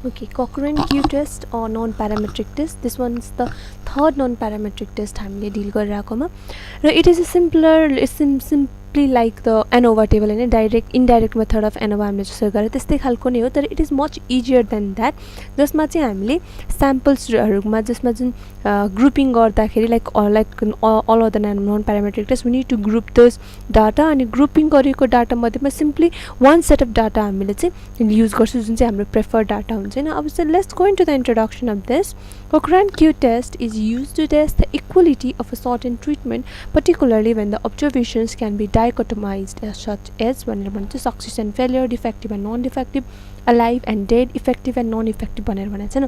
Okay, Cochran Q test or non-parametric test. This one is the third non-parametric test हामीले deal गरिरहेकोमा र it is a simpler, simply like the ANOVA table हैन, direct indirect method of ANOVA हामीले जसरी गरे त्यस्तै खालको नै हो, तर it is much easier than that, जसमा चाहिँ हामीले samples हरुमा जसमा जुन grouping गर्दाखेरि like all other non-parametric tests we need to group those data, अनि grouping गरेको data मध्येमा simply one set of data हामीले चाहिँ use गर्छौं जुन चाहिँ हाम्रो preferred data हुन्छ हैन. अब चाहिँ let's go into the introduction of this. Cochran Q test is used to test the equality of a certain treatment, particularly when the observations can be dichotomized as such as भनेर भन्छ success and failure, defective and non-defective, alive and dead, effective and non-effective भनेर भन्छ हैन.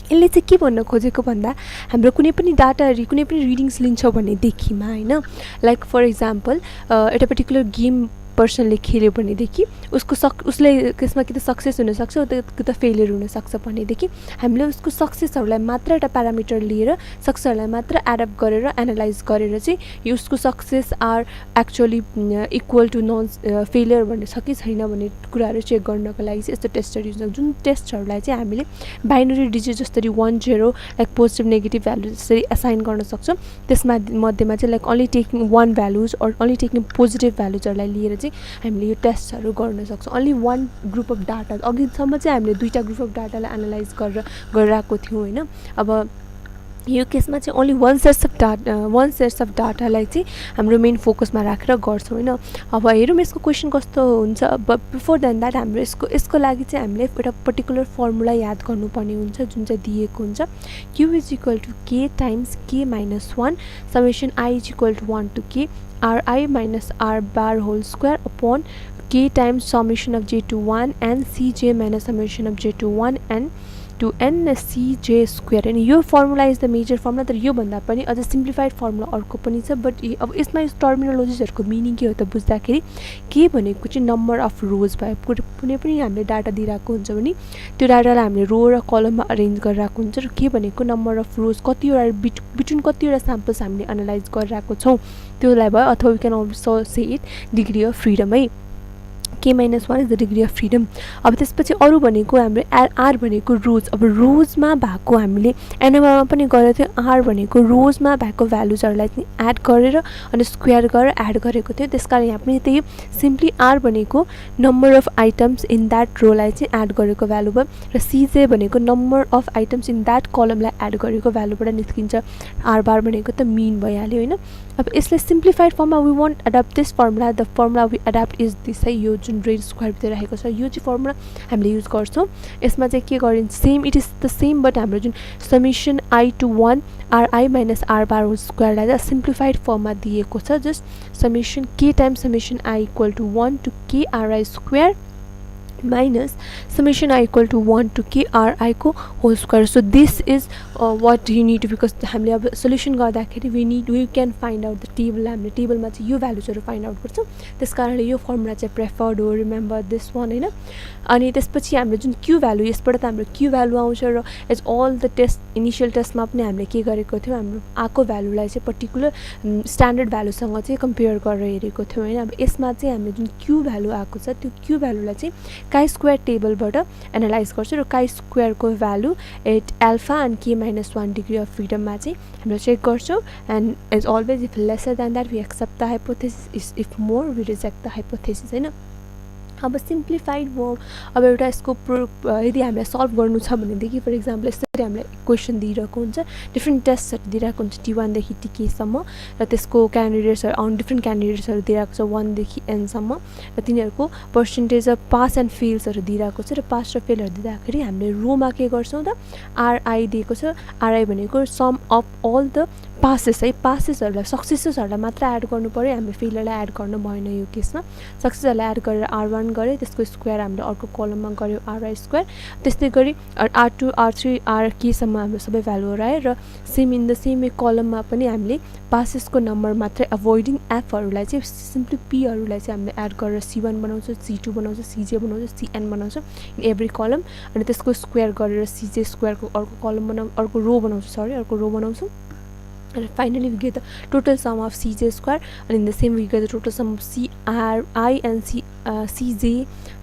यसले चाहिँ के भन्न खोजेको भन्दा हाम्रो कुनै पनि डाटा कुनै पनि रिडिङ्स लिन्छौ भने देखिमा हैन, लाइक फर एक्जाम्पल एउटा पर्टिकुलर गेम पर्सनले खेल्यो भनेदेखि उसले त्यसमा कि त सक्सेस हुन सक्छ कि त फेलियर हुन सक्छ भनेदेखि हामीले उसको सक्सेसहरुलाई मात्र एउटा प्यारामिटर लिएर सक्सेसहरुलाई मात्र एडप्ट गरेर एनालाइज गरेर चाहिँ यो उसको success are actually equal to none failure भन्ने छ कि छैन भन्ने कुराहरु चेक गर्नको लागि चाहिँ यस्तो टेस्टहरु युज गर्छौं. जुन टेस्टहरुलाई चाहिँ हामीले बाइनरी डिजिट जस्तै 1 0 लाइक पोजिटिभ नेगेटिभ भ्यालु जसरी असाइन गर्न सक्छौं. त्यसमा मध्येमा चाहिँ like only taking one values or only taking positive भ्यालुजहरुलाई लिएर हामीले यो टेस्टहरु गर्न सक्छौं. Only one group of data अघिसम्म चाहिँ हामीले दुईटा ग्रुप अफ डाटालाई एनालाइज गरिरहेको थियौं हैन. अब यो केसमा चाहिँ ओन्ली वन सेट्स अफ डाटालाई चाहिँ हाम्रो मेन फोकसमा राखेर गर्छौं हैन. अब हेरौँ यसको क्वेशन कस्तो हुन्छ. बट बिफोर देन दैट हाम्रो यसको लागि चाहिँ हामीले एउटा पर्टिकुलर फर्मुला याद गर्नुपर्ने हुन्छ जुन चाहिँ दिएको हुन्छ q = k times k - 1 summation I = 1 to k ri minus r bar whole square upon k times summation of j to 1 and cj minus summation of j to 1 and to n cj square. अनि यो formula is the major formula, तर यो भन्दा पनि अझ simplified formula अर्को पनि छ. बट अब यसमा यो टर्मिनोलोजिजहरुको मिनिङ के हो त बुझ्दाखेरि के भनेको चाहिँ नम्बर अफ रोज भयो. कुनै पनि हामीले डाटा दिइराको हुन्छ भने त्यो डाटालाई हामीले रो र कलममा अरेन्ज गरिराको हुन्छ र के भनेको नम्बर अफ रोज कतिवटा बिट्विन कतिवटा स्याम्पल्स हामीले एनालाइज गरिराको छौं त्योलाई भयो. अथवा we can also say it degree of freedom है. k - 1 is the degree of freedom. अब त्यसपछि अरु भनेको हाम्रो r भनेको रोज. अब रोजमा भएको हामीले एनोभामा पनि गरेको थियो. r भनेको रोजमा भएको भ्यालुजहरुलाई चाहिँ एड गरेर अनि स्क्वायर गरेर एड गरेको थियो. त्यसकारण यहाँ पनि त्यही सिम्पली r भनेको number of items in that रोलाई चाहिँ एड गरेको भ्यालु भयो र cj भनेको number of items in that कलमलाई एड गरेको भ्यालुबाट निस्किन्छ. r बार भनेको त मीन भइहाल्यो हैन. अब यसले सिम्प्लिफाइड फर्ममा we want adopt this formula. The formula we adopt is this है. यो जुन रेड स्क्वायर भित्र राखेको छ यो चाहिँ फर्मुला हामीले युज गर्छौं. यसमा चाहिँ के गरिन्छ same it is the same but हाम्रो जुन summation I to 1 ri minus r bar whole square लाई सिम्प्लिफाइड फर्ममा दिएको छ. Just summation k times summation I = 1 to k ri square minus summation I = 1 to k ri को whole square. So this is what you need to, because हामीले अब solution गर्दाखेरि we can find out the table. हामीले टेबलमा चाहिँ यो भ्यालुजहरु find out गर्छौं. त्यसकारणले यो फर्मुला चाहिँ प्रेफर्ड हो. रिमेम्बर दिस वन हैन. अनि त्यसपछि हाम्रो जुन q भ्यालु यसबाट त हाम्रो q भ्यालु आउँछ र as all the test initial टेस्टमा पनि हामीले के गरेको थियौ हाम्रो आको भ्यालुलाई चाहिँ पर्टिकुलर स्ट्यान्डर्ड भ्यालुसँग चाहिँ कम्पेयर गरेर हेरेको थियौ हैन. अब यसमा चाहिँ हामीले जुन q भ्यालु आको छ त्यो q भ्यालुलाई चाहिँ chi square टेबलबाट एनालाइज गर्छु र chi square को value at alpha and k - 1 degree of फ्रीडममा चाहिँ हामीले चेक गर्छौं. And as always if lesser than that we accept the hypothesis, if more we reject the hypothesis हैन. अब सिम्प्लिफाइड फर्म अब एउटा यसको यदि हामीलाई सल्भ गर्नु छ भनेदेखि फर एक्जाम्पल यसरी हामीलाई क्वेशन दिइरहेको हुन्छ, डिफ्रेन्ट टेस्टहरु दिइरहेको हुन्छ T1 देखि Tk सम्म र त्यसको क्यान्डिडेट्सहरु अन डिफ्रेन्ट क्यान्डिडेट्सहरु दिइरहेको छ 1 देखि n सम्म र तिनीहरुको पर्सेन्टेज अफ पास एन्ड फेल्सहरु दिइरहेको छ. र पास र फेलहरु दिँदाखेरि हामीले रोमा के गर्छौं त ri दिएको छ. ri भनेको sum of all the passes है. पासेसहरुलाई सक्सेसहरुलाई मात्र एड गर्नु पर्यो, हामीले फेलियरलाई एड गर्नु भएन. यो केसमा सक्सेसहरुलाई एड गरेर r1 गरे त्यसको स्क्वायर हामीले अर्को कलममा गर्यो ri स्क्वायर. त्यस्तै गरी r2 r3 rk सम्म हाम्रो सबै भ्यालुहरु आए र same in the same way कलममा पनि हामीले पासेसको नम्बर मात्र अभोइडिङ एफहरुलाई चाहिँ सिम्पली p हरुलाई चाहिँ हामीले एड गरेर c1 बनाउँछ, c2 बनाउँछ, cj बनाउँछ, cn बनाउँछ इन एभ्री कलम. अनि त्यसको स्क्वायर गरेर cj स्क्वायर को अर्को कलम अर्को रो बनाउँछौं. And finally we get the total sum of cj square, and in the same we get the total sum of RI and CJ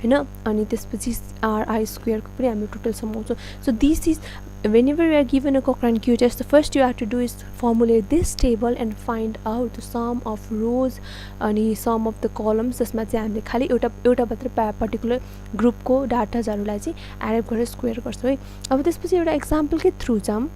हैन अनि त्यसपछि RI स्क्वायरको पनि हामी टोटल समाउँछौँ so this is whenever we are given a Cochran Q test the first you have to do is formulate this table and find out the sum of rows अनि sum of the columns जसमा चाहिँ हामीले खाली एउटा मात्र particular ग्रुपको डाटाजहरुलाई चाहिँ add गरेर स्क्वायर गर्छौं है अब त्यसपछि एउटा एक्जाम्पल के थ्रु जाम